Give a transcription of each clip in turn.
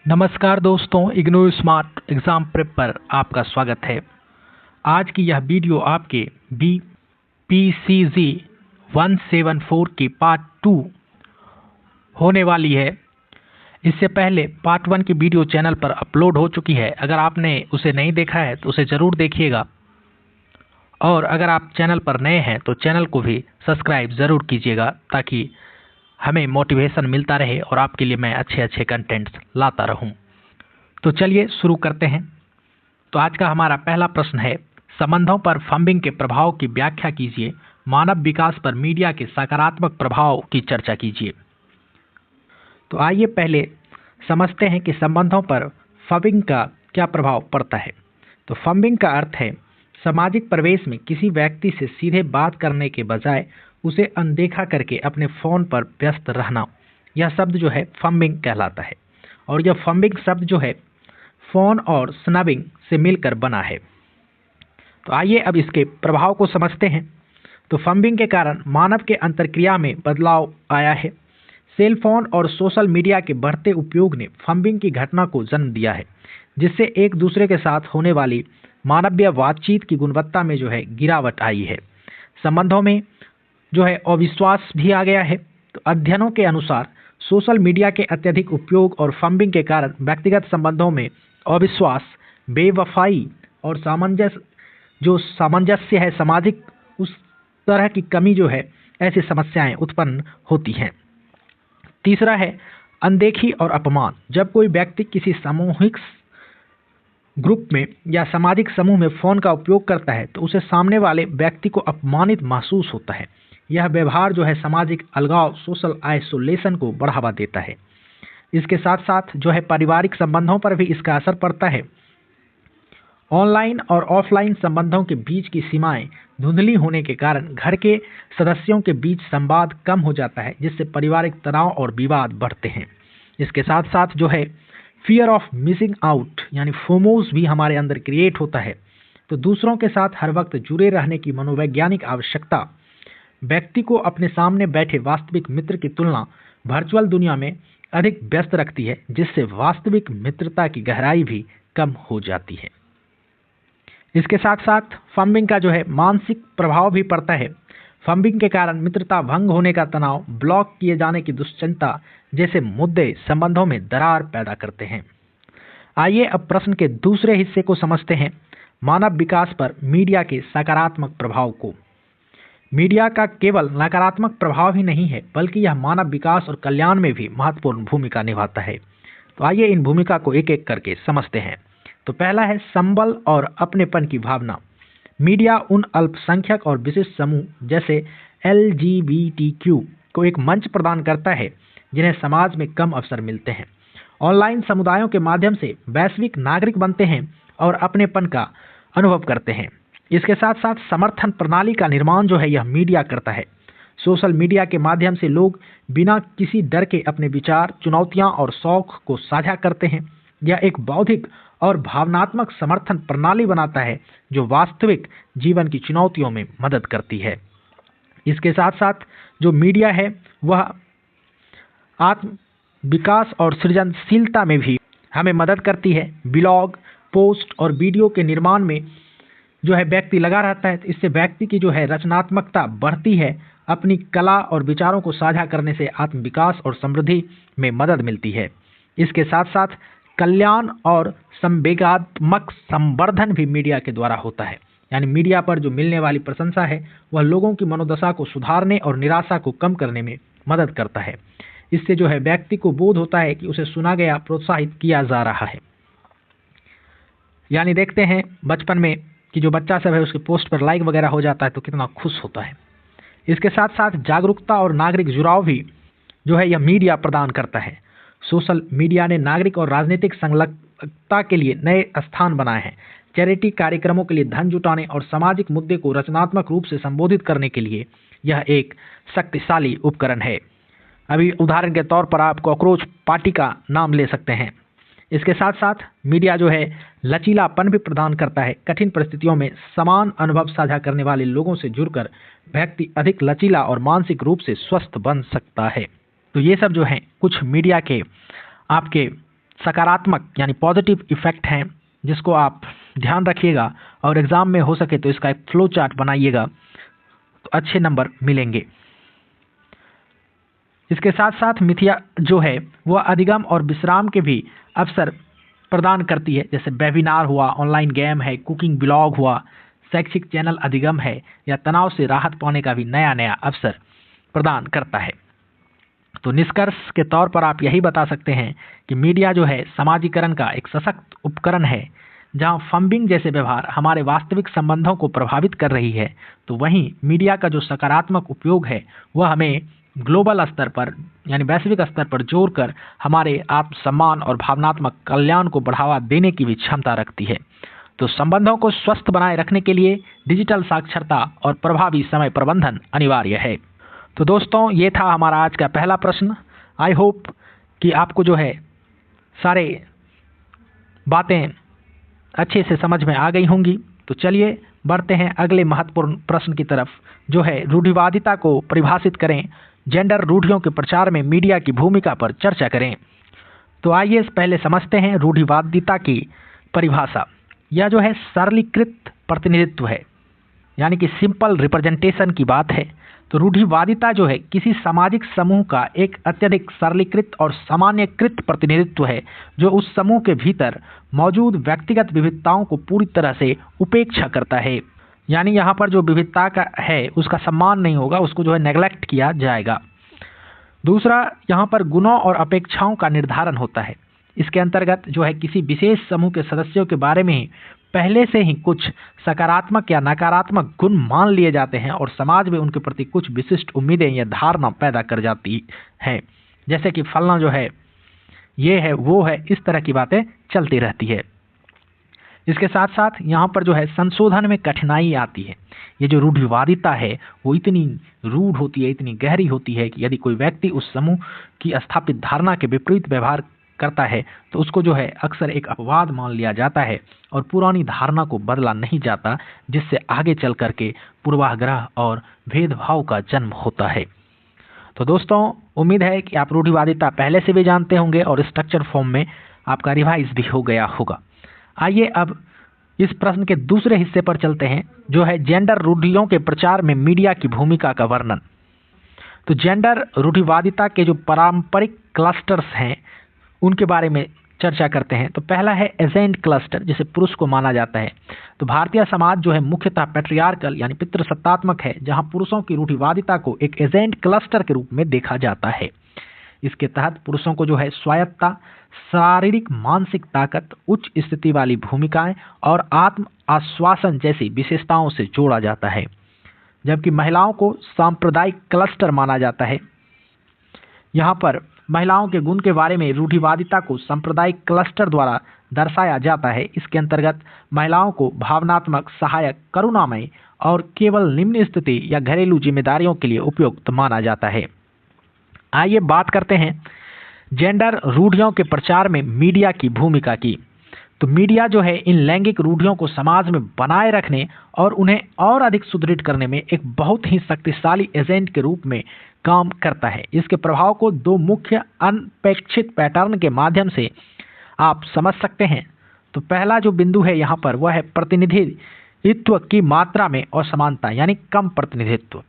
नमस्कार दोस्तों, IGNOU smart exam prep पर आपका स्वागत है। आज की यह वीडियो आपके BPCG 174 की पार्ट 2 होने वाली है। इससे पहले पार्ट 1 की वीडियो चैनल पर अपलोड हो चुकी है। अगर आपने उसे नहीं देखा है तो उसे ज़रूर देखिएगा, और अगर आप चैनल पर नए हैं तो चैनल को भी सब्सक्राइब ज़रूर कीजिएगा ताकि हमें मोटिवेशन मिलता रहे और आपके लिए मैं अच्छे कंटेंट्स लाता रहूं। तो चलिए शुरू करते हैं। तो आज का हमारा पहला प्रश्न है, संबंधों पर फंबिंग के प्रभाव की व्याख्या कीजिए। मानव विकास पर मीडिया के सकारात्मक प्रभाव की चर्चा कीजिए। तो आइए पहले समझते हैं कि संबंधों पर फंबिंग का क्या प्रभाव पड़ता है। तो फंबिंग का अर्थ है सामाजिक प्रवेश में किसी व्यक्ति से सीधे बात करने के बजाय उसे अनदेखा करके अपने फ़ोन पर व्यस्त रहना। यह शब्द जो है फंबिंग कहलाता है, और यह फंबिंग शब्द जो है फ़ोन और स्नबिंग से मिलकर बना है। तो आइए अब इसके प्रभाव को समझते हैं। तो फंबिंग के कारण मानव के अंतर्क्रिया में बदलाव आया है। सेल फोन और सोशल मीडिया के बढ़ते उपयोग ने फंबिंग की घटना को जन्म दिया है, जिससे एक दूसरे के साथ होने वाली मानवीय बातचीत की गुणवत्ता में जो है गिरावट आई है। संबंधों में जो है अविश्वास भी आ गया है। तो अध्ययनों के अनुसार सोशल मीडिया के अत्यधिक उपयोग और फंबिंग के कारण व्यक्तिगत संबंधों में अविश्वास, बेवफाई और सामंजस्य है, सामाजिक उस तरह की कमी जो है, ऐसी समस्याएं उत्पन्न होती हैं। तीसरा है अनदेखी और अपमान। जब कोई व्यक्ति किसी सामूहिक ग्रुप में या सामाजिक समूह में फ़ोन का उपयोग करता है तो उसे सामने वाले व्यक्ति को अपमानित महसूस होता है। यह व्यवहार जो है सामाजिक अलगाव, सोशल आइसोलेशन को बढ़ावा देता है। इसके साथ साथ जो है पारिवारिक संबंधों पर भी इसका असर पड़ता है। ऑनलाइन और ऑफलाइन संबंधों के बीच की सीमाएं धुंधली होने के कारण घर के सदस्यों के बीच संवाद कम हो जाता है, जिससे पारिवारिक तनाव और विवाद बढ़ते हैं। इसके साथ साथ जो है फियर ऑफ मिसिंग आउट यानी फोमोस भी हमारे अंदर क्रिएट होता है। तो दूसरों के साथ हर वक्त जुड़े रहने की मनोवैज्ञानिक आवश्यकता व्यक्ति को अपने सामने बैठे वास्तविक मित्र की तुलना वर्चुअल दुनिया में अधिक व्यस्त रखती है, जिससे वास्तविक मित्रता की गहराई भी कम हो जाती है। इसके साथ साथ फंबिंग का जो है मानसिक प्रभाव भी पड़ता है। फंबिंग के कारण मित्रता भंग होने का तनाव, ब्लॉक किए जाने की दुश्चिंता जैसे मुद्दे संबंधों में दरार पैदा करते हैं। आइए अब प्रश्न के दूसरे हिस्से को समझते हैं, मानव विकास पर मीडिया के सकारात्मक प्रभाव को। मीडिया का केवल नकारात्मक प्रभाव ही नहीं है, बल्कि यह मानव विकास और कल्याण में भी महत्वपूर्ण भूमिका निभाता है। तो आइए इन भूमिका को एक एक करके समझते हैं। तो पहला है संबल और अपनेपन की भावना। मीडिया उन अल्पसंख्यक और विशिष्ट समूह जैसे LGBTQ को एक मंच प्रदान करता है जिन्हें समाज में कम अवसर मिलते हैं। ऑनलाइन समुदायों के माध्यम से वैश्विक नागरिक बनते हैं और अपनेपन का अनुभव करते हैं। इसके साथ साथ समर्थन प्रणाली का निर्माण जो है यह मीडिया करता है। सोशल मीडिया के माध्यम से लोग बिना किसी डर के अपने विचार, चुनौतियां और शौक को साझा करते हैं। यह एक बौद्धिक और भावनात्मक समर्थन प्रणाली बनाता है जो वास्तविक जीवन की चुनौतियों में मदद करती है। इसके साथ साथ जो मीडिया है वह आत्म विकास और सृजनशीलता में भी हमें मदद करती है। ब्लॉग, पोस्ट और वीडियो के निर्माण में जो है व्यक्ति लगा रहता है, तो इससे व्यक्ति की जो है रचनात्मकता बढ़ती है। अपनी कला और विचारों को साझा करने से आत्मविकास और समृद्धि में मदद मिलती है। इसके साथ साथ कल्याण और संवेगात्मक संवर्धन भी मीडिया के द्वारा होता है। यानी मीडिया पर जो मिलने वाली प्रशंसा है वह लोगों की मनोदशा को सुधारने और निराशा को कम करने में मदद करता है। इससे जो है व्यक्ति को बोध होता है कि उसे सुना गया, प्रोत्साहित किया जा रहा है। यानी देखते हैं बचपन में कि जो बच्चा सब है उसके पोस्ट पर लाइक वगैरह हो जाता है तो कितना खुश होता है। इसके साथ साथ जागरूकता और नागरिक जुड़ाव भी जो है यह मीडिया प्रदान करता है। सोशल मीडिया ने नागरिक और राजनीतिक संलग्नता के लिए नए स्थान बनाए हैं। चैरिटी कार्यक्रमों के लिए धन जुटाने और सामाजिक मुद्दे को रचनात्मक रूप से संबोधित करने के लिए यह एक शक्तिशाली उपकरण है। अभी उदाहरण के तौर पर आप कॉकरोच पार्टी का नाम ले सकते हैं। इसके साथ साथ मीडिया जो है लचीलापन भी प्रदान करता है। कठिन परिस्थितियों में समान अनुभव साझा करने वाले लोगों से जुड़कर व्यक्ति अधिक लचीला और मानसिक रूप से स्वस्थ बन सकता है। तो ये सब जो हैं कुछ मीडिया के आपके सकारात्मक यानी पॉजिटिव इफेक्ट हैं, जिसको आप ध्यान रखिएगा और एग्ज़ाम में हो सके तो इसका एक फ्लो चार्ट बनाइएगा, तो अच्छे नंबर मिलेंगे। इसके साथ साथ मिथ्या जो है वह अधिगम और विश्राम के भी अवसर प्रदान करती है, जैसे वेबिनार हुआ, ऑनलाइन गेम है, कुकिंग ब्लॉग हुआ, शैक्षिक चैनल अधिगम है, या तनाव से राहत पाने का भी नया नया अवसर प्रदान करता है। तो निष्कर्ष के तौर पर आप यही बता सकते हैं कि मीडिया जो है समाजीकरण का एक सशक्त उपकरण है। जहां फंबिंग जैसे व्यवहार हमारे वास्तविक संबंधों को प्रभावित कर रही है, तो वहीं मीडिया का जो सकारात्मक उपयोग है वह हमें ग्लोबल स्तर पर यानी वैश्विक स्तर पर जोड़कर हमारे आत्मसम्मान और भावनात्मक कल्याण को बढ़ावा देने की भी क्षमता रखती है। तो संबंधों को स्वस्थ बनाए रखने के लिए डिजिटल साक्षरता और प्रभावी समय प्रबंधन अनिवार्य है। तो दोस्तों, ये था हमारा आज का पहला प्रश्न। आई होप कि आपको जो है सारे बातें अच्छे से समझ में आ गई होंगी। तो चलिए बढ़ते हैं अगले महत्वपूर्ण प्रश्न की तरफ, जो है रूढ़िवादिता को परिभाषित करें, जेंडर रूढ़ियों के प्रचार में मीडिया की भूमिका पर चर्चा करें। तो आइए पहले समझते हैं रूढ़िवादिता की परिभाषा। यह जो है सरलीकृत प्रतिनिधित्व है, यानी कि सिंपल रिप्रेजेंटेशन की बात है। तो रूढ़िवादिता जो है किसी सामाजिक समूह का एक अत्यधिक सरलीकृत और सामान्यकृत प्रतिनिधित्व है, जो उस समूह के भीतर मौजूद व्यक्तिगत विविधताओं को पूरी तरह से उपेक्षा करता है। यानी यहाँ पर जो विविधता का है उसका सम्मान नहीं होगा, उसको जो है नेग्लेक्ट किया जाएगा। दूसरा, यहाँ पर गुणों और अपेक्षाओं का निर्धारण होता है। इसके अंतर्गत जो है किसी विशेष समूह के सदस्यों के बारे में पहले से ही कुछ सकारात्मक या नकारात्मक गुण मान लिए जाते हैं और समाज में उनके प्रति कुछ विशिष्ट उम्मीदें या धारणा पैदा कर जाती हैं, जैसे कि फलना जो है ये है वो है, इस तरह की बातें चलती रहती है। इसके साथ साथ यहाँ पर जो है संशोधन में कठिनाई आती है। ये जो रूढ़िवादिता है वो इतनी रूढ़ होती है, इतनी गहरी होती है कि यदि कोई व्यक्ति उस समूह की स्थापित धारणा के विपरीत व्यवहार करता है तो उसको जो है अक्सर एक अपवाद मान लिया जाता है और पुरानी धारणा को बदला नहीं जाता, जिससे आगे चल करके पूर्वाग्रह और भेदभाव का जन्म होता है। तो दोस्तों, उम्मीद है कि आप रूढ़िवादिता पहले से भी जानते होंगे और स्ट्रक्चर फॉर्म में आपका रिवाइज भी हो गया होगा। आइए अब इस प्रश्न के दूसरे हिस्से पर चलते हैं, जो है जेंडर रूढ़ियों के प्रचार में मीडिया की भूमिका का वर्णन। तो जेंडर रूढ़िवादिता के जो पारंपरिक क्लस्टर्स हैं उनके बारे में चर्चा करते हैं। तो पहला है एजेंट क्लस्टर, जिसे पुरुष को माना जाता है। तो भारतीय समाज जो है मुख्यतः पैट्रियार्कल यानी पितृसत्तात्मक है, जहां पुरुषों की रूढ़िवादिता को एक एजेंट क्लस्टर के रूप में देखा जाता है। इसके तहत पुरुषों को जो है स्वायत्तता, शारीरिक मानसिक ताकत, उच्च स्थिति वाली भूमिकाएं और आत्म आश्वासन जैसी विशेषताओं से जोड़ा जाता है, जबकि महिलाओं को सांप्रदायिक क्लस्टर माना जाता है। यहाँ पर महिलाओं के गुण के बारे में रूढ़िवादिता को सांप्रदायिक क्लस्टर द्वारा दर्शाया जाता है। इसके अंतर्गत महिलाओं को भावनात्मक, सहायक, करुणामय और केवल निम्न स्थिति या घरेलू जिम्मेदारियों के लिए उपयुक्त माना जाता है। आइए बात करते हैं जेंडर रूढ़ियों के प्रचार में मीडिया की भूमिका की। तो मीडिया जो है इन लैंगिक रूढ़ियों को समाज में बनाए रखने और उन्हें और अधिक सुदृढ़ करने में एक बहुत ही शक्तिशाली एजेंट के रूप में काम करता है। इसके प्रभाव को दो मुख्य अनपेक्षित पैटर्न के माध्यम से आप समझ सकते हैं। तो पहला जो बिंदु है यहाँ पर वह है प्रतिनिधित्व की मात्रा में असमानता, यानी कम प्रतिनिधित्व।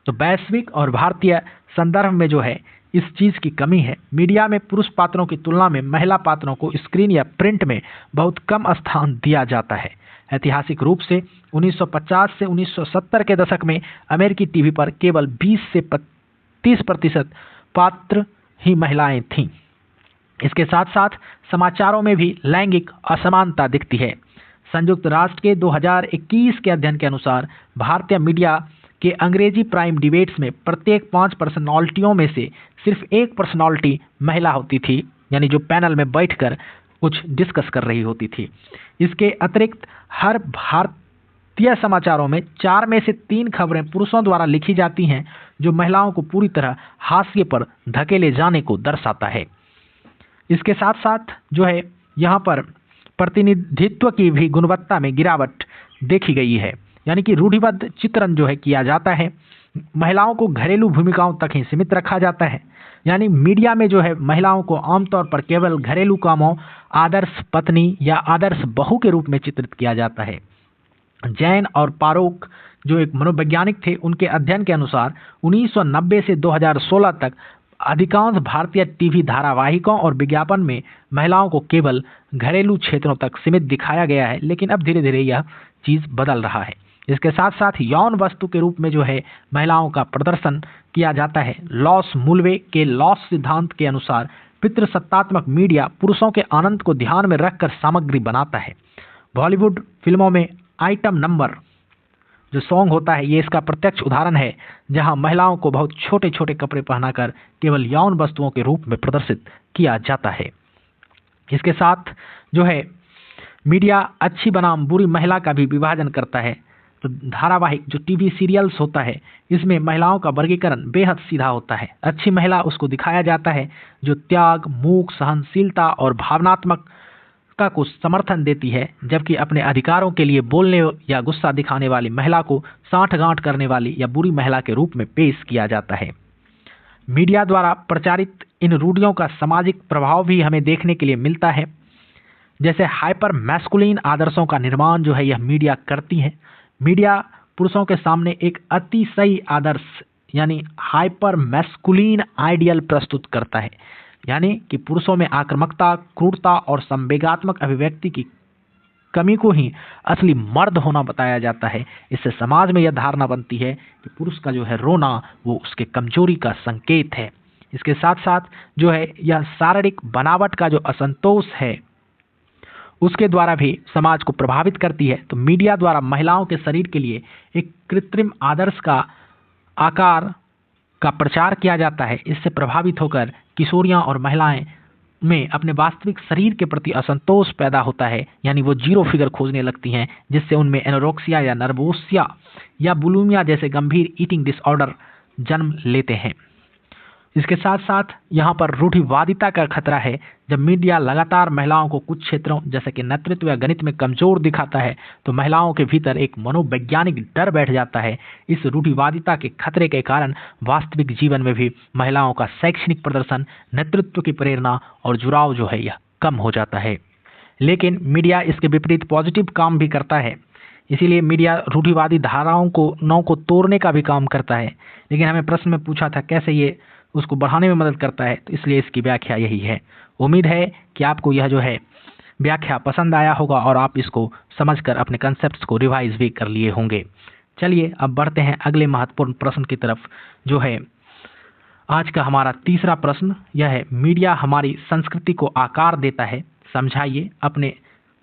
तो वैश्विक और भारतीय संदर्भ में जो है इस चीज़ की कमी है। मीडिया में पुरुष पात्रों की तुलना में महिला पात्रों को स्क्रीन या प्रिंट में बहुत कम स्थान दिया जाता है। ऐतिहासिक रूप से 1950 से 1970 के दशक में अमेरिकी टीवी पर केवल 20 से 30% पात्र ही महिलाएं थीं। इसके साथ साथ समाचारों में भी लैंगिक असमानता दिखती है। संयुक्त राष्ट्र के 2021 के अध्ययन के अनुसार भारतीय मीडिया के अंग्रेजी प्राइम डिबेट्स में प्रत्येक 5 पर्सनालिटियों में से सिर्फ 1 पर्सनालिटी महिला होती थी, यानी जो पैनल में बैठकर कुछ डिस्कस कर रही होती थी। इसके अतिरिक्त हर भारतीय समाचारों में 4 में से 3 खबरें पुरुषों द्वारा लिखी जाती हैं, जो महिलाओं को पूरी तरह हाशिए पर धकेले जाने को दर्शाता है। इसके साथ साथ जो है यहाँ पर प्रतिनिधित्व की भी गुणवत्ता में गिरावट देखी गई है, यानी कि रूढ़िबद्ध चित्रण जो है किया जाता है। महिलाओं को घरेलू भूमिकाओं तक ही सीमित रखा जाता है। यानी मीडिया में जो है महिलाओं को आमतौर पर केवल घरेलू कामों, आदर्श पत्नी या आदर्श बहू के रूप में चित्रित किया जाता है। जैन और पारोक जो एक मनोवैज्ञानिक थे, उनके अध्ययन के अनुसार 1990 से 2016 तक अधिकांश भारतीय टीवी धारावाहिकों और विज्ञापन में महिलाओं को केवल घरेलू क्षेत्रों तक सीमित दिखाया गया है, लेकिन अब धीरे धीरे यह चीज़ बदल रहा है। इसके साथ साथ यौन वस्तु के रूप में जो है महिलाओं का प्रदर्शन किया जाता है। लॉस मुल्वे के लॉस सिद्धांत के अनुसार पितृसत्तात्मक मीडिया पुरुषों के आनंद को ध्यान में रखकर सामग्री बनाता है। बॉलीवुड फिल्मों में आइटम नंबर जो सॉन्ग होता है, ये इसका प्रत्यक्ष उदाहरण है, जहां महिलाओं को बहुत छोटे छोटे कपड़े पहनाकर केवल यौन वस्तुओं के रूप में प्रदर्शित किया जाता है। इसके साथ जो है मीडिया अच्छी बनाम बुरी महिला का भी विभाजन करता है। तो धारावाहिक जो टीवी सीरियल्स होता है, इसमें महिलाओं का वर्गीकरण बेहद सीधा होता है। अच्छी महिला उसको दिखाया जाता है जो त्याग, मूक, सहनशीलता और भावनात्मक का को समर्थन देती है, जबकि अपने अधिकारों के लिए बोलने या गुस्सा दिखाने वाली महिला को सांठगांठ करने वाली या बुरी महिला के रूप में पेश किया जाता है। मीडिया द्वारा प्रचारित इन रूढ़ियों का सामाजिक प्रभाव भी हमें देखने के लिए मिलता है। जैसे हाइपर मैस्कुलिन आदर्शों का निर्माण जो है यह मीडिया करती है। मीडिया पुरुषों के सामने एक अतिशय आदर्श यानी हाइपर मैस्कुलिन आइडियल प्रस्तुत करता है, यानी कि पुरुषों में आक्रामकता, क्रूरता और संवेगात्मक अभिव्यक्ति की कमी को ही असली मर्द होना बताया जाता है। इससे समाज में यह धारणा बनती है कि पुरुष का जो है रोना वो उसके कमजोरी का संकेत है। इसके साथ साथ जो है यह शारीरिक बनावट का जो असंतोष है उसके द्वारा भी समाज को प्रभावित करती है। तो मीडिया द्वारा महिलाओं के शरीर के लिए एक कृत्रिम आदर्श का आकार का प्रचार किया जाता है। इससे प्रभावित होकर किशोरियां और महिलाएं में अपने वास्तविक शरीर के प्रति असंतोष पैदा होता है, यानी वो जीरो फिगर खोजने लगती हैं, जिससे उनमें एनोरेक्सिया या नर्वोसिया या बुलिमिया जैसे गंभीर ईटिंग डिसऑर्डर जन्म लेते हैं। इसके साथ साथ यहाँ पर रूढ़िवादिता का खतरा है। जब मीडिया लगातार महिलाओं को कुछ क्षेत्रों जैसे कि नेतृत्व या गणित में कमजोर दिखाता है, तो महिलाओं के भीतर एक मनोवैज्ञानिक डर बैठ जाता है। इस रूढ़िवादिता के खतरे के कारण वास्तविक जीवन में भी महिलाओं का शैक्षणिक प्रदर्शन, नेतृत्व की प्रेरणा और जुड़ाव जो है यह कम हो जाता है। लेकिन मीडिया इसके विपरीत पॉजिटिव काम भी करता है। इसीलिए मीडिया रूढ़िवादी धाराओं को तोड़ने का भी काम करता है। लेकिन हमें प्रश्न में पूछा था कैसे ये उसको बढ़ाने में मदद करता है, तो इसलिए इसकी व्याख्या यही है। उम्मीद है कि आपको यह जो है व्याख्या पसंद आया होगा और आप इसको समझकर अपने कंसेप्ट्स को रिवाइज भी कर लिए होंगे। चलिए अब बढ़ते हैं अगले महत्वपूर्ण प्रश्न की तरफ, जो है आज का हमारा तीसरा प्रश्न। यह है, मीडिया हमारी संस्कृति को आकार देता है, समझाइए। अपने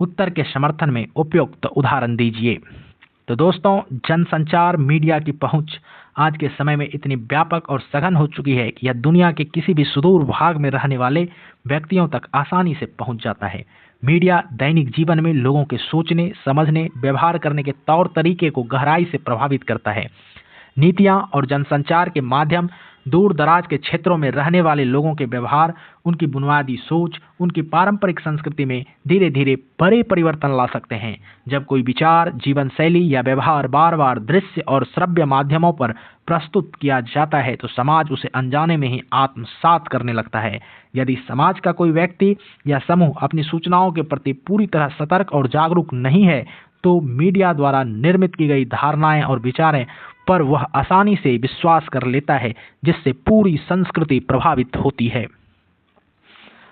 उत्तर के समर्थन में उपयुक्त उदाहरण दीजिए। तो दोस्तों, जनसंचार मीडिया की पहुंच आज के समय में इतनी व्यापक और सघन हो चुकी है कि यह दुनिया के किसी भी सुदूर भाग में रहने वाले व्यक्तियों तक आसानी से पहुंच जाता है। मीडिया दैनिक जीवन में लोगों के सोचने, समझने, व्यवहार करने के तौर तरीके को गहराई से प्रभावित करता है। नीतियां और जनसंचार के माध्यम दूर दराज के क्षेत्रों में रहने वाले लोगों के व्यवहार, उनकी बुनियादी सोच, उनकी पारंपरिक संस्कृति में धीरे धीरे बड़े परिवर्तन ला सकते हैं। जब कोई विचार, जीवन शैली या व्यवहार बार बार दृश्य और श्रव्य माध्यमों पर प्रस्तुत किया जाता है, तो समाज उसे अनजाने में ही आत्मसात करने लगता है। यदि समाज का कोई व्यक्ति या समूह अपनी सूचनाओं के प्रति पूरी तरह सतर्क और जागरूक नहीं है, तो मीडिया द्वारा निर्मित की गई धारणाएं और विचारें पर वह आसानी से विश्वास कर लेता है, जिससे पूरी संस्कृति प्रभावित होती है।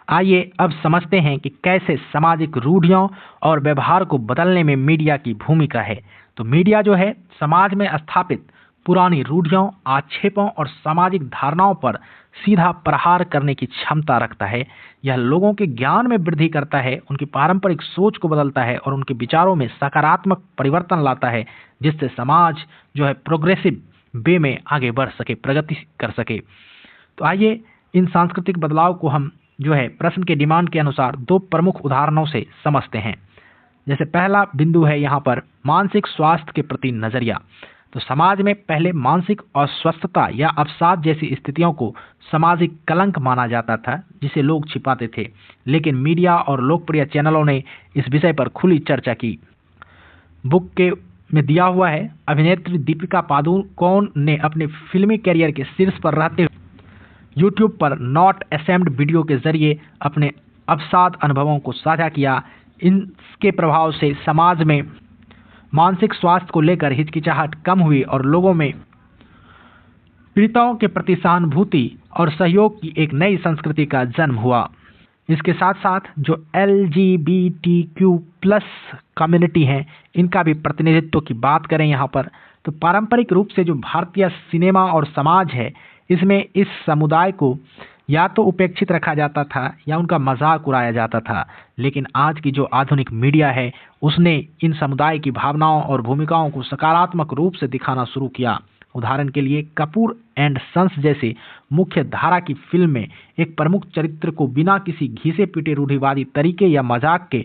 आइए अब समझते हैं कि कैसे सामाजिक रूढ़ियों और व्यवहार को बदलने में मीडिया की भूमिका है। तो मीडिया जो है समाज में स्थापित पुरानी रूढ़ियों, आक्षेपों और सामाजिक धारणाओं पर सीधा प्रहार करने की क्षमता रखता है। यह लोगों के ज्ञान में वृद्धि करता है, उनकी पारंपरिक सोच को बदलता है और उनके विचारों में सकारात्मक परिवर्तन लाता है, जिससे समाज जो है प्रोग्रेसिव वे में आगे बढ़ सके, प्रगति कर सके। तो आइए इन सांस्कृतिक बदलाव को हम जो है प्रश्न के डिमांड के अनुसार दो प्रमुख उदाहरणों से समझते हैं। जैसे पहला बिंदु है यहाँ पर मानसिक स्वास्थ्य के प्रति नजरिया। तो समाज में पहले मानसिक अस्वस्थता या अवसाद जैसी स्थितियों को सामाजिक कलंक माना जाता था, जिसे लोग छिपाते थे। लेकिन मीडिया और लोकप्रिय चैनलों ने इस विषय पर खुली चर्चा की। बुक के में दिया हुआ है, अभिनेत्री दीपिका पादुकोण ने अपने फिल्मी करियर के शीर्ष पर रहते हुए यूट्यूब पर नॉट असेम्ड वीडियो के जरिए अपने अवसाद अनुभवों को साझा किया। इनके प्रभाव से समाज में मानसिक स्वास्थ्य को लेकर हिचकिचाहट कम हुई और लोगों में पीड़िताओं के प्रति सहानुभूति और सहयोग की एक नई संस्कृति का जन्म हुआ। इसके साथ साथ जो LGBTQ+ कम्युनिटी हैं, इनका भी प्रतिनिधित्व की बात करें यहाँ पर, तो पारंपरिक रूप से जो भारतीय सिनेमा और समाज है, इसमें इस समुदाय को या तो उपेक्षित रखा जाता था या उनका मजाक उड़ाया जाता था। लेकिन आज की जो आधुनिक मीडिया है, उसने इन समुदाय की भावनाओं और भूमिकाओं को सकारात्मक रूप से दिखाना शुरू किया। उदाहरण के लिए कपूर एंड सन्स जैसे मुख्य धारा की फिल्म में एक प्रमुख चरित्र को बिना किसी घिसे पीटे रूढ़िवादी तरीके या मजाक के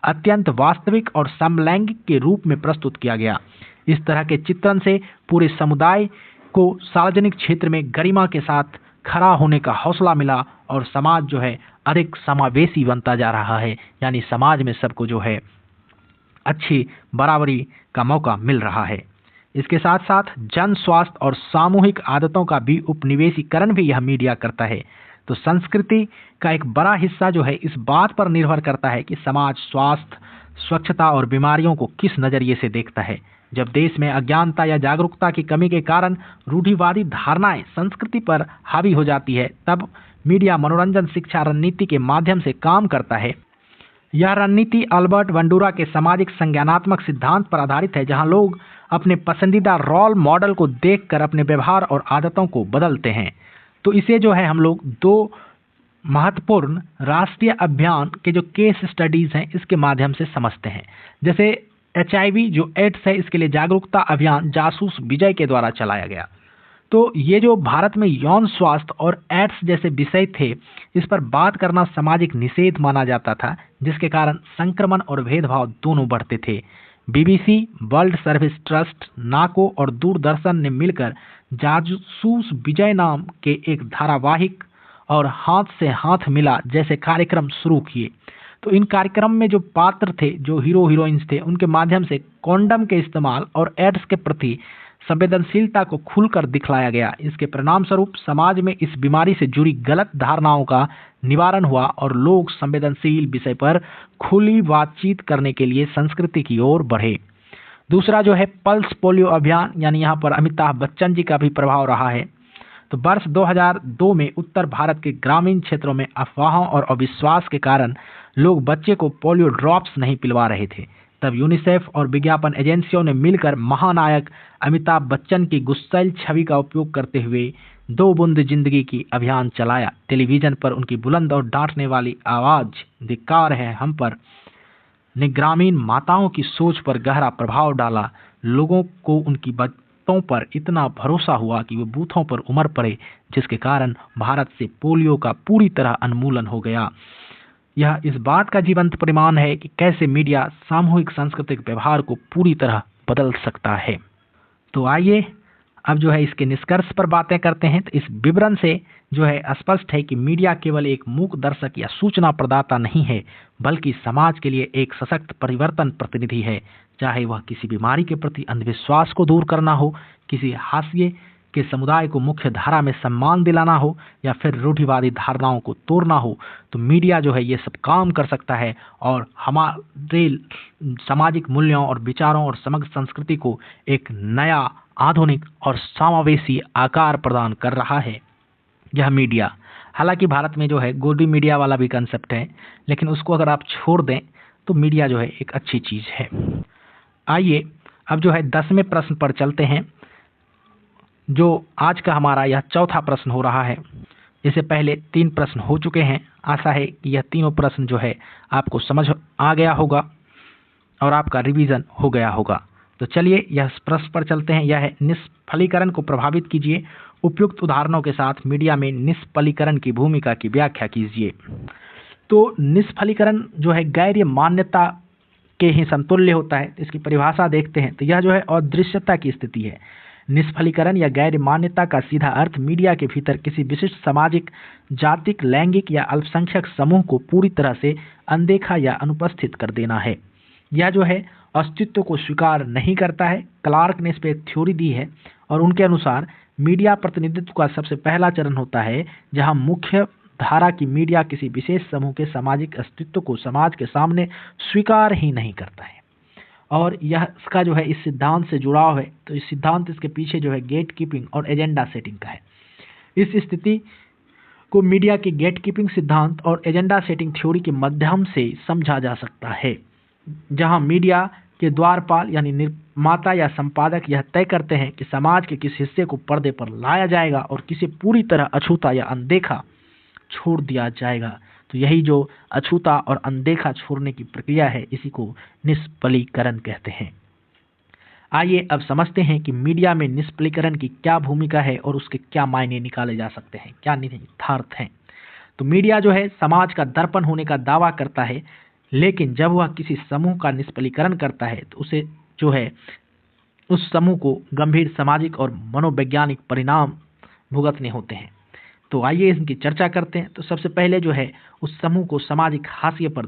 अत्यंत वास्तविक और समलैंगिक के रूप में प्रस्तुत किया गया। इस तरह के चित्रण से पूरे समुदाय को सार्वजनिक क्षेत्र में गरिमा के साथ खड़ा होने का हौसला मिला और समाज जो है अधिक समावेशी बनता जा रहा है, यानी समाज में सबको जो है अच्छी बराबरी का मौका मिल रहा है। इसके साथ साथ जन स्वास्थ्य और सामूहिक आदतों का भी उपनिवेशीकरण भी यह मीडिया करता है। तो संस्कृति का एक बड़ा हिस्सा जो है इस बात पर निर्भर करता है कि समाज स्वास्थ्य, स्वच्छता और बीमारियों को किस नज़रिए से देखता है। जब देश में अज्ञानता या जागरूकता की कमी के कारण रूढ़िवादी धारणाएं संस्कृति पर हावी हो जाती है, तब मीडिया मनोरंजन, शिक्षा, रणनीति के माध्यम से काम करता है। यह रणनीति अल्बर्ट बंडूरा के सामाजिक संज्ञानात्मक सिद्धांत पर आधारित है, जहां लोग अपने पसंदीदा रोल मॉडल को देखकर अपने व्यवहार और आदतों को बदलते हैं। तो इसे जो है हम लोग दो महत्वपूर्ण राष्ट्रीय अभियान के जो केस स्टडीज हैं, इसके माध्यम से समझते हैं। जैसे HIV जो एड्स है, इसके लिए जागरूकता अभियान जासूस विजय के द्वारा चलाया गया। तो ये जो भारत में यौन स्वास्थ्य और एड्स जैसे विषय थे, इस पर बात करना सामाजिक निषेध माना जाता था, जिसके कारण संक्रमण और भेदभाव दोनों बढ़ते थे। BBC, वर्ल्ड सर्विस ट्रस्ट, नाको और दूरदर्शन ने मिलकर जासूस विजय नाम के एक धारावाहिक और हाथ से हाथ मिला जैसे कार्यक्रम शुरू किए। तो इन कार्यक्रम में जो पात्र थे, जो हीरो हीरोइंस थे, उनके माध्यम से कॉन्डम के इस्तेमाल और एड्स के प्रति संवेदनशीलता को खुलकर दिखलाया गया। इसके परिणाम स्वरूप समाज में इस बीमारी से जुड़ी गलत धारणाओं का निवारण हुआ और लोग संवेदनशील विषय पर खुली बातचीत करने के लिए संस्कृति की ओर बढ़े। दूसरा जो है पल्स पोलियो अभियान, यानी यहाँ पर अमिताभ बच्चन जी का भी प्रभाव रहा है। तो वर्ष 2002 में उत्तर भारत के ग्रामीण क्षेत्रों में अफवाहों और अविश्वास के कारण लोग बच्चे को पोलियो ड्रॉप्स नहीं पिलवा रहे थे। तब यूनिसेफ और विज्ञापन एजेंसियों ने मिलकर महानायक अमिताभ बच्चन की गुस्सैल छवि का उपयोग करते हुए 2 बूंद जिंदगी की अभियान चलाया। टेलीविजन पर उनकी बुलंद और डांटने वाली आवाज धिक्कार है हम पर ने ग्रामीण माताओं की सोच पर गहरा प्रभाव डाला। लोगों को उनकी बातों पर इतना भरोसा हुआ कि वे बूथों पर उमड़ पड़े, जिसके कारण भारत से पोलियो का पूरी तरह उन्मूलन हो गया। यह इस बात का जीवंत प्रमाण है कि कैसे मीडिया सामूहिक सांस्कृतिक व्यवहार को पूरी तरह बदल सकता है। तो आइए अब जो है इसके निष्कर्ष पर बातें करते हैं। तो इस विवरण से जो है स्पष्ट है कि मीडिया केवल एक मूक दर्शक या सूचना प्रदाता नहीं है, बल्कि समाज के लिए एक सशक्त परिवर्तन प्रतिनिधि है। चाहे वह किसी बीमारी के प्रति अंधविश्वास को दूर करना हो, किसी हाशिए के समुदाय को मुख्य धारा में सम्मान दिलाना हो, या फिर रूढ़िवादी धारणाओं को तोड़ना हो, तो मीडिया जो है ये सब काम कर सकता है और हमारे सामाजिक मूल्यों और विचारों और समग्र संस्कृति को एक नया, आधुनिक और समावेशी आकार प्रदान कर रहा है यह मीडिया। हालांकि भारत में जो है गोदी मीडिया वाला भी कंसेप्ट है, लेकिन उसको अगर आप छोड़ दें तो मीडिया जो है एक अच्छी चीज़ है। आइए अब जो है 10वें प्रश्न पर चलते हैं, जो आज का हमारा यह चौथा प्रश्न हो रहा है। इससे पहले 3 प्रश्न हो चुके हैं। आशा है कि यह तीनों प्रश्न जो है आपको समझ आ गया होगा और आपका रिवीजन हो गया होगा। तो चलिए यह प्रश्न पर चलते हैं। यह है निष्फलीकरण को प्रभावित कीजिए, उपयुक्त उदाहरणों के साथ मीडिया में निष्फलीकरण की भूमिका की व्याख्या कीजिए। तो निष्फलीकरण जो है गैर मान्यता के ही समतुल्य होता है। इसकी परिभाषा देखते हैं तो यह जो है अदृश्यता की स्थिति है। निष्फलीकरण या गैर मान्यता का सीधा अर्थ मीडिया के भीतर किसी विशिष्ट सामाजिक, जातिक, लैंगिक या अल्पसंख्यक समूह को पूरी तरह से अनदेखा या अनुपस्थित कर देना है। यह जो है अस्तित्व को स्वीकार नहीं करता है। क्लार्क ने इस पर एक थ्योरी दी है और उनके अनुसार मीडिया प्रतिनिधित्व का सबसे पहला चरण होता है जहां मुख्य धारा की मीडिया किसी विशेष समूह के सामाजिक अस्तित्व को समाज के सामने स्वीकार ही नहीं करता है। और यह इसका जो है इस सिद्धांत से जुड़ाव है, तो इस सिद्धांत इसके पीछे जो है गेट कीपिंग और एजेंडा सेटिंग का है। इस स्थिति को मीडिया के गेट कीपिंग सिद्धांत और एजेंडा सेटिंग थ्योरी के माध्यम से समझा जा सकता है, जहां मीडिया के द्वारपाल यानी निर्माता या संपादक यह तय करते हैं कि समाज के किस हिस्से को पर्दे पर लाया जाएगा और किसे पूरी तरह अछूता या अनदेखा छोड़ दिया जाएगा। तो यही जो अछूता और अनदेखा छोड़ने की प्रक्रिया है, इसी को निष्पलीकरण कहते हैं। आइए अब समझते हैं कि मीडिया में निष्पलीकरण की क्या भूमिका है और उसके क्या मायने निकाले जा सकते हैं, क्या निहितार्थ हैं। तो मीडिया जो है समाज का दर्पण होने का दावा करता है, लेकिन जब वह किसी समूह का निष्पलीकरण करता है तो उसे जो है उस समूह को गंभीर सामाजिक और मनोवैज्ञानिक परिणाम भुगतने होते हैं। तो आइए इनकी चर्चा करते हैं। तो सबसे पहले जो है उस समूह को सामाजिक हाशिए पर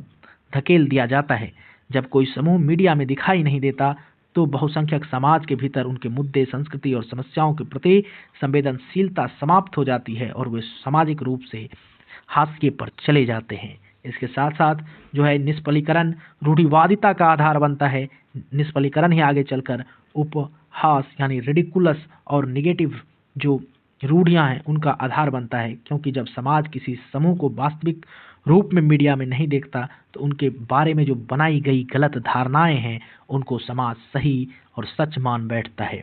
धकेल दिया जाता है। जब कोई समूह मीडिया में दिखाई नहीं देता तो बहुसंख्यक समाज के भीतर उनके मुद्दे, संस्कृति और समस्याओं के प्रति संवेदनशीलता समाप्त हो जाती है और वे सामाजिक रूप से हाशिए पर चले जाते हैं। इसके साथ साथ जो है निष्पलीकरण रूढ़िवादिता का आधार बनता है। निष्पलीकरण ही आगे चलकर उपहास यानी रिडिकुलस और निगेटिव जो रूढ़ियां हैं उनका आधार बनता है, क्योंकि जब समाज किसी समूह को वास्तविक रूप में मीडिया में नहीं देखता तो उनके बारे में जो बनाई गई गलत धारणाएं हैं उनको समाज सही और सच मान बैठता है।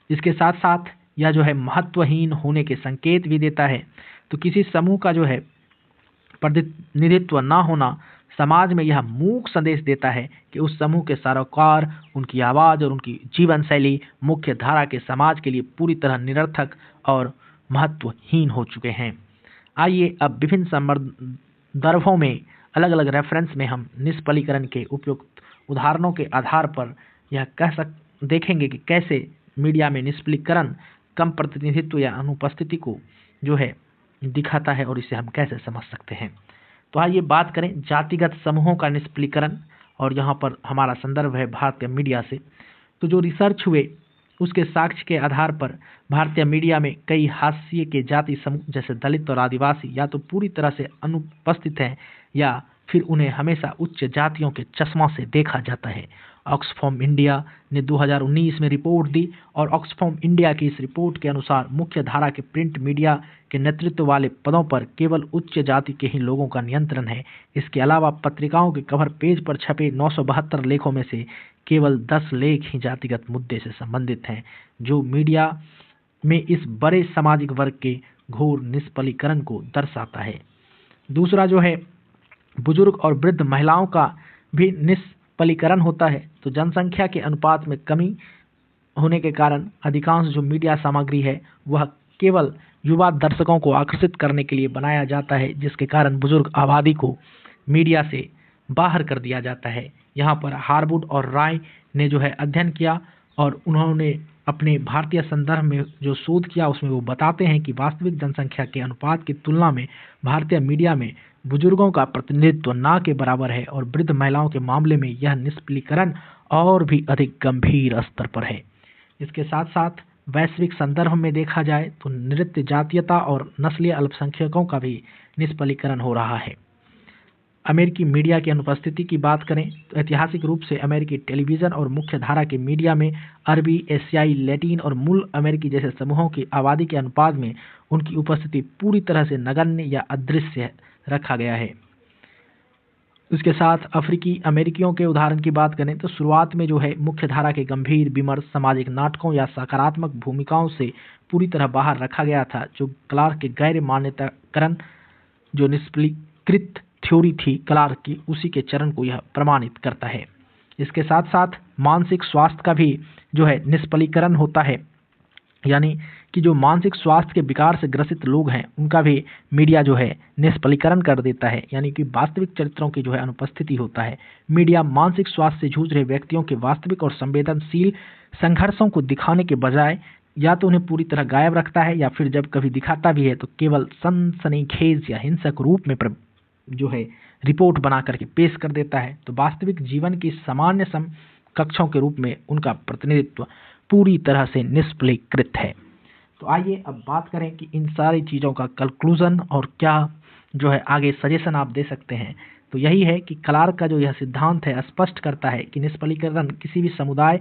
इसके साथ साथ यह जो है महत्वहीन होने के संकेत भी देता है। तो किसी समूह का जो है प्रतिनिधित्व न होना समाज में यह मूक संदेश देता है कि उस समूह के सरोकार, उनकी आवाज़ और उनकी जीवन शैली मुख्य धारा के समाज के लिए पूरी तरह निरर्थक और महत्वहीन हो चुके हैं। आइए अब विभिन्न संदर्भों में अलग अलग रेफरेंस में हम निष्पलीकरण के उपयुक्त उदाहरणों के आधार पर यह देखेंगे कि कैसे मीडिया में निष्पलीकरण कम प्रतिनिधित्व या अनुपस्थिति को जो है दिखाता है और इसे हम कैसे समझ सकते हैं। तो आइए बात करें जातिगत समूहों का निष्पलीकरण, और यहाँ पर हमारा संदर्भ है भारतीय मीडिया से। तो जो रिसर्च हुए उसके साक्ष्य के आधार पर भारतीय मीडिया में कई हाशिए के जाति समूह जैसे दलित और आदिवासी या तो पूरी तरह से अनुपस्थित हैं या फिर उन्हें हमेशा उच्च जातियों के चश्मा से देखा जाता है। ऑक्सफैम इंडिया ने 2019 में रिपोर्ट दी और ऑक्सफैम इंडिया की इस रिपोर्ट के अनुसार मुख्य धारा के प्रिंट मीडिया के नेतृत्व वाले पदों पर केवल उच्च जाति के ही लोगों का नियंत्रण है। इसके अलावा पत्रिकाओं के कवर पेज पर छपे 972 लेखों में से केवल 10 लेख ही जातिगत मुद्दे से संबंधित हैं, जो मीडिया में इस बड़े सामाजिक वर्ग के घोर निष्पलीकरण को दर्शाता है। दूसरा जो है बुजुर्ग और वृद्ध महिलाओं का भी निष्पलीकरण होता है। तो जनसंख्या के अनुपात में कमी होने के कारण अधिकांश जो मीडिया सामग्री है वह केवल युवा दर्शकों को आकर्षित करने के लिए बनाया जाता है, जिसके कारण बुजुर्ग आबादी को मीडिया से बाहर कर दिया जाता है। यहाँ पर हार्वुड और राय ने जो है अध्ययन किया और उन्होंने अपने भारतीय संदर्भ में जो शोध किया उसमें वो बताते हैं कि वास्तविक जनसंख्या के अनुपात की तुलना में भारतीय मीडिया में बुजुर्गों का प्रतिनिधित्व ना के बराबर है और वृद्ध महिलाओं के मामले में यह निष्पलीकरण और भी अधिक गंभीर स्तर पर है। इसके साथ साथ वैश्विक संदर्भ में देखा जाए तो नृत्य जातीयता और नस्लीय अल्पसंख्यकों का भी निष्पलीकरण हो रहा है। अमेरिकी मीडिया की अनुपस्थिति की बात करें तो ऐतिहासिक रूप से अमेरिकी टेलीविज़न और मुख्य धारा के मीडिया में अरबी, एशियाई, लैटिन और मूल अमेरिकी जैसे समूहों की आबादी के अनुपात में उनकी उपस्थिति पूरी तरह से नगण्य या अदृश्य रखा गया है। उसके साथ अफ्रीकी अमेरिकियों के उदाहरण की बात करें तो शुरुआत में जो है मुख्य धारा के गंभीर विमर्श, सामाजिक नाटकों या सकारात्मक भूमिकाओं से पूरी तरह बाहर रखा गया था, जो क्लार्क के गैर मान्यताकरण जो निष्पलीकृत थ्योरी थी क्लार्क की, उसी के चरण को यह प्रमाणित करता है। इसके साथ साथ मानसिक स्वास्थ्य का भी जो है निष्पलीकरण होता है, यानी कि जो मानसिक स्वास्थ्य के विकार से ग्रसित लोग हैं उनका भी मीडिया जो है निष्पलीकरण कर देता है, यानी कि वास्तविक चरित्रों की जो है अनुपस्थिति होता है। मीडिया मानसिक स्वास्थ्य से जूझ रहे व्यक्तियों के वास्तविक और संवेदनशील संघर्षों को दिखाने के बजाय या तो उन्हें पूरी तरह गायब रखता है या फिर जब कभी दिखाता भी है तो केवल सनसनीखेज या हिंसक रूप में जो है रिपोर्ट बना करके पेश कर देता है, तो वास्तविक जीवन की सामान्य समकक्षों के रूप में उनका प्रतिनिधित्व पूरी तरह से निष्फलीकृत है। तो आइए अब बात करें कि इन सारी चीज़ों का कंक्लूजन और क्या जो है आगे सजेशन आप दे सकते हैं। तो यही है कि क्लार्क का जो यह सिद्धांत है स्पष्ट करता है कि निष्फलीकरण किसी भी समुदाय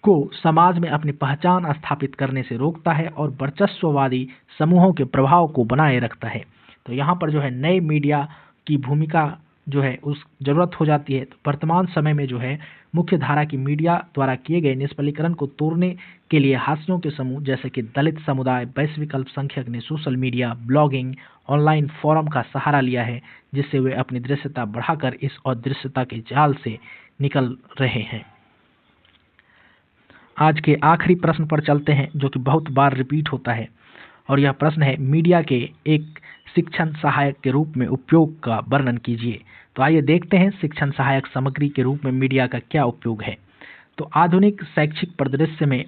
को समाज में अपनी पहचान स्थापित करने से रोकता है और वर्चस्ववादी समूहों के प्रभाव को बनाए रखता है। तो यहाँ पर जो है नए मीडिया की भूमिका जो है उस जरूरत हो जाती है। तो वर्तमान समय में जो है मुख्य धारा की मीडिया द्वारा किए गए निष्फलीकरण को तोड़ने के लिए हाशियों के समूह जैसे कि दलित समुदाय, वैश्विक अल्पसंख्यक ने social media, blogging, online forum का सहारा लिया है, जिससे वे अपनी दृश्यता बढ़ाकर इस अदृश्यता के जाल से निकल रहे हैं। आज के आखिरी प्रश्न पर चलते हैं, जो कि बहुत बार रिपीट होता है, और यह प्रश्न है मीडिया के एक शिक्षण सहायक के रूप में उपयोग का वर्णन कीजिए। तो आइए देखते हैं शिक्षण सहायक सामग्री के रूप में मीडिया का क्या उपयोग है। तो आधुनिक शैक्षिक परिदृश्य में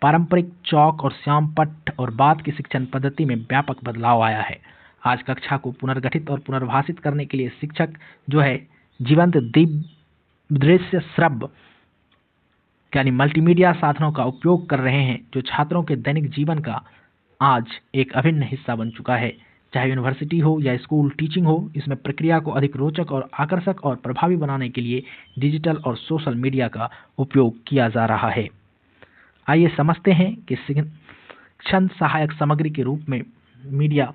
पारंपरिक चौक और श्याम पट्ट और बाद की शिक्षण पद्धति में व्यापक बदलाव आया है। आज कक्षा को पुनर्गठित और पुनर्भाषित करने के लिए शिक्षक जो है जीवंत दृश्य श्रव्य यानी मल्टीमीडिया साधनों का उपयोग कर रहे हैं, जो छात्रों के दैनिक जीवन का आज एक अभिन्न हिस्सा बन चुका है। चाहे यूनिवर्सिटी हो या स्कूल टीचिंग हो, इसमें प्रक्रिया को अधिक रोचक और आकर्षक और प्रभावी बनाने के लिए डिजिटल और सोशल मीडिया का उपयोग किया जा रहा है। आइए समझते हैं कि शिक्षण सहायक सामग्री के रूप में मीडिया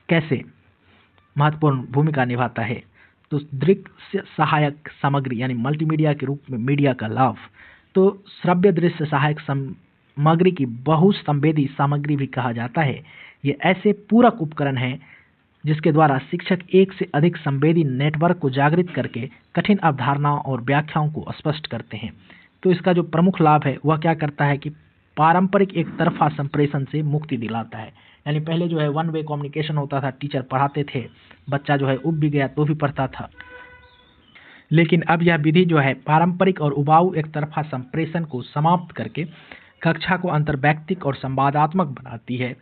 कैसे महत्वपूर्ण भूमिका निभाता है। तो दृश्य सहायक सामग्री यानी मल्टीमीडिया के रूप में मीडिया का लाभ। तो श्रव्य दृश्य सहायक सामग्री की बहुसंवेदी सामग्री भी कहा जाता है। ये ऐसे पूरक उपकरण हैं जिसके द्वारा शिक्षक एक से अधिक संवेदी नेटवर्क को जागृत करके कठिन अवधारणाओं और व्याख्याओं को स्पष्ट करते हैं। तो इसका जो प्रमुख लाभ है वह क्या करता है कि पारंपरिक एक तरफा संप्रेषण से मुक्ति दिलाता है। यानी पहले जो है वन वे कम्युनिकेशन होता था, टीचर पढ़ाते थे, बच्चा जो है उब भी गया तो भी पढ़ता था, लेकिन अब यह विधि जो है पारंपरिक और उबाऊ एक तरफा संप्रेषण को समाप्त करके कक्षा को अंतर्वैयक्तिक और संवादात्मक बनाती है।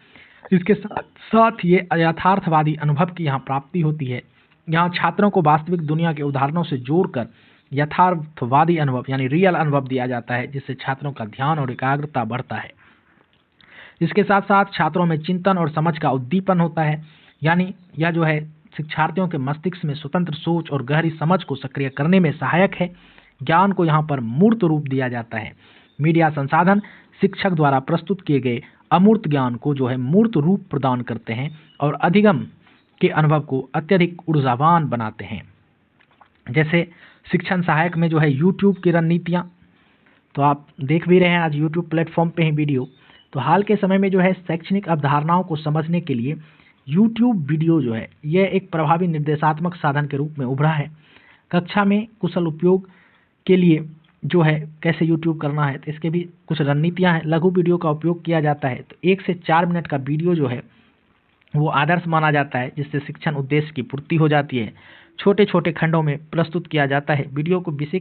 इसके साथ ये यथार्थवादी अनुभव की यहाँ प्राप्ति होती है। यहाँ छात्रों को वास्तविक दुनिया के उदाहरणों से जोड़कर यथार्थवादी अनुभव यानी रियल अनुभव दिया जाता है, जिससे छात्रों का ध्यान और एकाग्रता बढ़ता है। इसके साथ साथ छात्रों में चिंतन और समझ का उद्दीपन होता है, यानी यह जो है शिक्षार्थियों के मस्तिष्क में स्वतंत्र सोच और गहरी समझ को सक्रिय करने में सहायक है। ज्ञान को यहाँ पर मूर्त रूप दिया जाता है। मीडिया संसाधन शिक्षक द्वारा प्रस्तुत किए गए अमूर्त ज्ञान को जो है मूर्त रूप प्रदान करते हैं और अधिगम के अनुभव को अत्यधिक ऊर्जावान बनाते हैं। जैसे शिक्षण सहायक में जो है यूट्यूब की रणनीतियाँ, तो आप देख भी रहे हैं आज यूट्यूब प्लेटफॉर्म पे ही वीडियो। तो हाल के समय में जो है शैक्षणिक अवधारणाओं को समझने के लिए यूट्यूब वीडियो जो है यह एक प्रभावी निर्देशात्मक साधन के रूप में उभरा है। कक्षा में कुशल उपयोग के लिए जो है कैसे यूट्यूब करना है, तो इसके भी कुछ रणनीतियाँ हैं। लघु वीडियो का उपयोग किया जाता है, तो 1 से 4 मिनट का वीडियो जो है वो आदर्श माना जाता है, जिससे शिक्षण उद्देश्य की पूर्ति हो जाती है। छोटे छोटे खंडों में प्रस्तुत किया जाता है। वीडियो को विषय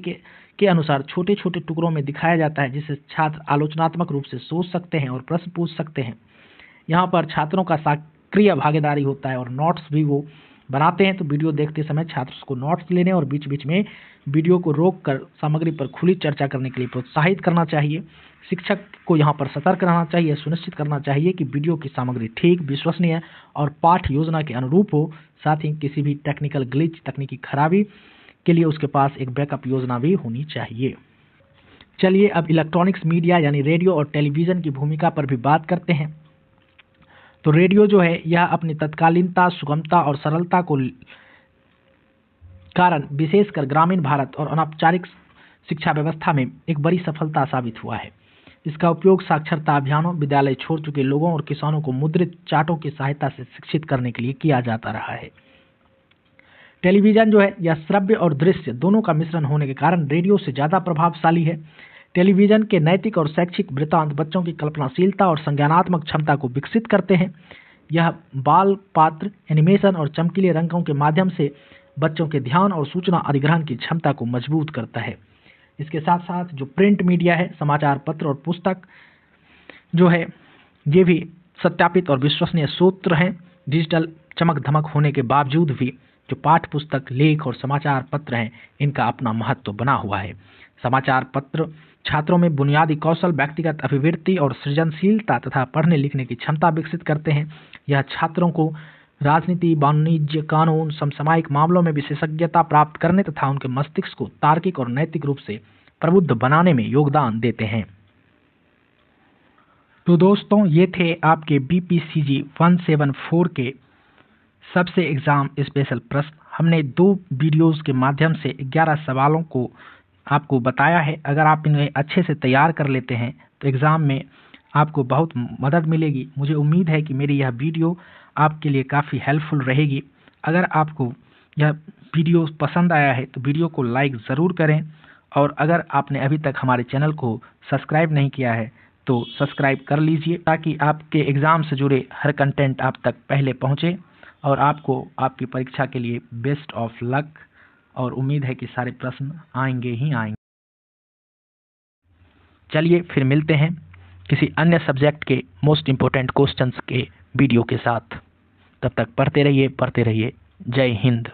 के अनुसार छोटे छोटे टुकड़ों में दिखाया जाता है, जिससे छात्र आलोचनात्मक रूप से सोच सकते हैं और प्रश्न पूछ सकते हैं। यहाँ पर छात्रों का सक्रिय भागीदारी होता है और नोट्स भी वो बनाते हैं। तो वीडियो देखते समय छात्र को नोट्स लेने और बीच बीच में वीडियो को रोककर सामग्री पर खुली चर्चा करने के लिए प्रोत्साहित करना चाहिए। शिक्षक को यहाँ पर सतर्क रहना चाहिए, सुनिश्चित करना चाहिए कि वीडियो की सामग्री ठीक, विश्वसनीय और पाठ योजना के अनुरूप हो। साथ ही किसी भी टेक्निकल ग्लिच, तकनीकी खराबी के लिए उसके पास एक बैकअप योजना भी होनी चाहिए। चलिए अब इलेक्ट्रॉनिक्स मीडिया यानी रेडियो और टेलीविज़न की भूमिका पर भी बात करते हैं। तो रेडियो जो है यह अपनी तत्कालीनता, सुगमता और सरलता को कारण विशेषकर ग्रामीण भारत और अनौपचारिक शिक्षा व्यवस्था में एक बड़ी सफलता साबित हुआ है। इसका उपयोग साक्षरता अभियानों, विद्यालय छोड़ चुके लोगों और किसानों को मुद्रित चार्टों की सहायता से शिक्षित करने के लिए किया जाता रहा है। टेलीविज़न जो है यह श्रव्य और दृश्य दोनों का मिश्रण होने के कारण रेडियो से ज़्यादा प्रभावशाली है। टेलीविज़न के नैतिक और शैक्षिक वृत्तांत बच्चों की कल्पनाशीलता और संज्ञानात्मक क्षमता को विकसित करते हैं। यह बाल पात्र, एनिमेशन और चमकीले रंगों के माध्यम से बच्चों के ध्यान और सूचना अधिग्रहण की क्षमता को मजबूत करता है। इसके साथ साथ जो प्रिंट मीडिया है, समाचार पत्र और पुस्तक जो है ये भी सत्यापित और विश्वसनीय स्रोत हैं। डिजिटल चमक धमक होने के बावजूद भी जो पाठ्य पुस्तक, लेख और समाचार पत्र हैं, इनका अपना महत्व बना हुआ है। समाचार पत्र छात्रों में बुनियादी कौशल, व्यक्तिगत अभिवृत्ति और सृजनशीलता तथा पढ़ने लिखने की क्षमता विकसित करते हैं। यह छात्रों को राजनीति, वाणिज्य, कानून, समसामयिक मामलों में विशेषज्ञता प्राप्त करने तथा उनके मस्तिष्क को तार्किक और नैतिक रूप से प्रबुद्ध बनाने में योगदान देते हैं। तो दोस्तों, ये थे आपके BPCG 174 के सबसे एग्ज़ाम स्पेशल प्रश्न। हमने 2 वीडियोज़ के माध्यम से 11 सवालों को आपको बताया है। अगर आप इन्हें अच्छे से तैयार कर लेते हैं तो एग्ज़ाम में आपको बहुत मदद मिलेगी। मुझे उम्मीद है कि मेरी यह वीडियो आपके लिए काफ़ी हेल्पफुल रहेगी। अगर आपको यह वीडियो पसंद आया है तो वीडियो को लाइक ज़रूर करें, और अगर आपने अभी तक हमारे चैनल को सब्सक्राइब नहीं किया है तो सब्सक्राइब कर लीजिए, ताकि आपके एग्ज़ाम से जुड़े हर कंटेंट आप तक पहले पहुँचे और आपको आपकी परीक्षा के लिए बेस्ट ऑफ लक। और उम्मीद है कि सारे प्रश्न आएंगे ही आएंगे। चलिए फिर मिलते हैं किसी अन्य सब्जेक्ट के मोस्ट इम्पोर्टेंट क्वेश्चंस के वीडियो के साथ। तब तक पढ़ते रहिए, पढ़ते रहिए। जय हिंद।